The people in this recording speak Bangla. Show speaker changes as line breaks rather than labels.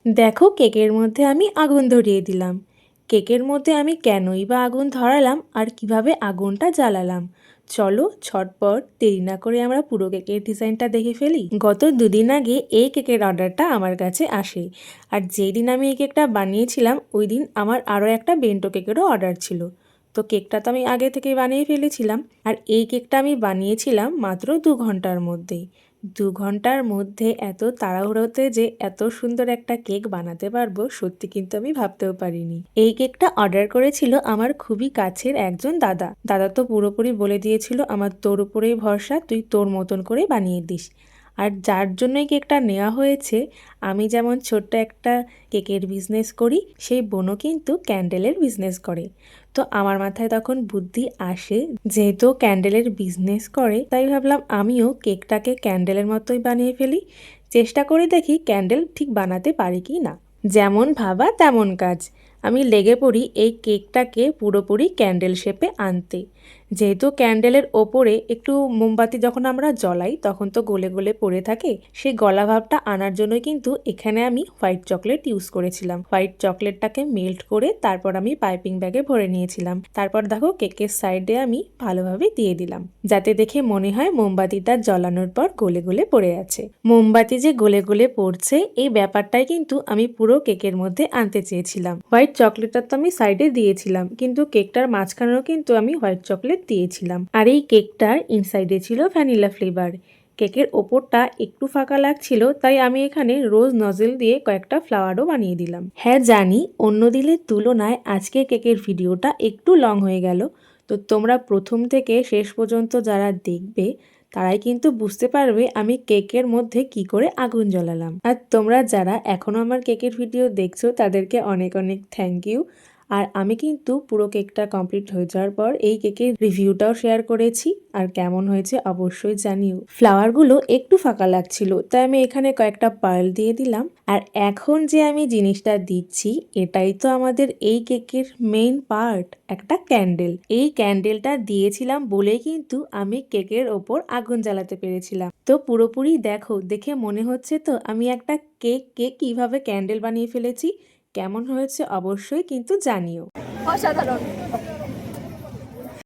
দেখো কেকের মধ্যে আমি আগুন ধরিয়ে দিলাম। কেকের মধ্যে আমি কেনই বা আগুন ধরালাম আর কিভাবে আগুনটা জ্বালালাম, চলো ছটপট দেরি না করে আমরা পুরো কেকের ডিজাইনটা দেখে ফেলি। গত দুদিন আগে এই কেকের অর্ডারটা আমার কাছে আসে, আর যেই দিন আমি এই কেকটা বানিয়েছিলাম ওই দিন আমার আরও একটা বেন্টো কেকেরও অর্ডার ছিল। তো কেকটা তো আমি আগে থেকে বানিয়ে ফেলেছিলাম, আর এই কেকটা আমি বানিয়েছিলাম মাত্র 2 ঘন্টার মধ্যেই। 2 ঘন্টার মধ্যে এত তাড়াহুড়োতে যে এত সুন্দর একটা কেক বানাতে পারবো সত্যি কিন্তু আমি ভাবতেও পারিনি। এই কেকটা অর্ডার করেছিল আমার খুবই কাছের একজন দাদা। দাদা তো পুরোপুরি বলে দিয়েছিল আমার তোর উপরেই ভরসা, তুই তোর মতন করে বানিয়ে দিস। আর যার জন্যই কেকটা নেওয়া হয়েছে, আমি যেমন ছোট্ট একটা কেকের বিজনেস করি, সেই বোনও কিন্তু ক্যান্ডেলের বিজনেস করে। তো আমার মাথায় তখন বুদ্ধি আসে, যেহেতু ক্যান্ডেলের বিজনেস করে তাই ভাবলাম আমিও কেকটাকে ক্যান্ডেলের মতোই বানিয়ে ফেলি। চেষ্টা করে দেখি ক্যান্ডেল ঠিক বানাতে পারি কি না। যেমন ভাবা তেমন কাজ, আমি লেগে পড়ি এই কেকটাকে পুরোপুরি ক্যান্ডেল শেপে আনতে। যেহেতু ক্যান্ডেলের ওপরে একটু মোমবাতি যখন আমরা জ্বলাই তখন তো গলে গলে পড়ে থাকে, সেই গলা ভাবটা আনার জন্যই কিন্তু এখানে আমি হোয়াইট চকলেট ইউজ করেছিলাম। হোয়াইট চকলেটটাকে মেল্ট করে তারপর আমি পাইপিং ব্যাগে ভরে নিয়েছিলাম। তারপর দেখো কেকের সাইডে আমি ভালোভাবে দিয়ে দিলাম, যাতে দেখে মনে হয় মোমবাতিটা জ্বলানোর পর গলে গলে পড়ে আছে। মোমবাতি যে গলে গলে পড়ছে এই ব্যাপারটাই কিন্তু আমি পুরো কেকের মধ্যে আনতে চেয়েছিলাম। হোয়াইট চকলেটটা তো আমি সাইডে দিয়েছিলাম, কিন্তু কেকটার মাঝখানেও কিন্তু আমি হোয়াইট চকলেট দিয়েছিলাম। আর এই কেকটার ইনসাইডে ছিল ভ্যানিলা ফ্লেভার। কেকের ওপরটা একটু ফাঁকা লাগছিল, তাই আমি এখানে রোজ নজেল দিয়ে কয়েকটা ফ্লাওয়ারও বানিয়ে দিলাম। হ্যাঁ জানি অন্য দিনের তুলনায় আজকে কেকের ভিডিওটা একটু লং হয়ে গেল, তো তোমরা প্রথম থেকে শেষ পর্যন্ত যারা দেখবে তারাই কিন্তু বুঝতে পারবে আমি কেকের মধ্যে কি করে আগুন জ্বালালাম। আর তোমরা যারা এখনো আমার কেকের ভিডিও দেখছো তাদেরকে অনেক অনেক থ্যাংক ইউ। আর আমি কিন্তু পুরো কেকটা কমপ্লিট হয়ে যাওয়ার পর এই কেকের রিভিউটাও শেয়ার করেছি, আর কেমন হয়েছে অবশ্যই জানিও। ফ্লাওয়ারগুলো একটু ফাঁকা লাগছিল তাই আমি এখানে কয়েকটা পার্ল দিয়ে দিলাম। আর এখন যে আমি জিনিসটা দিচ্ছি এটাই তো আমাদের এই কেকের মেইন পার্ট, একটা ক্যান্ডেল। এই ক্যান্ডেলটা দিয়েছিলাম বলেই কিন্তু আমি কেকের ওপর আগুন জ্বালাতে পেরেছিলাম। তো পুরোপুরি দেখো, দেখে মনে হচ্ছে তো আমি একটা কেককে কিভাবে ক্যান্ডেল বানিয়ে ফেলেছি। কেমন হয়েছে অবশ্যই কিন্তু জানিও।
অসাধারণ।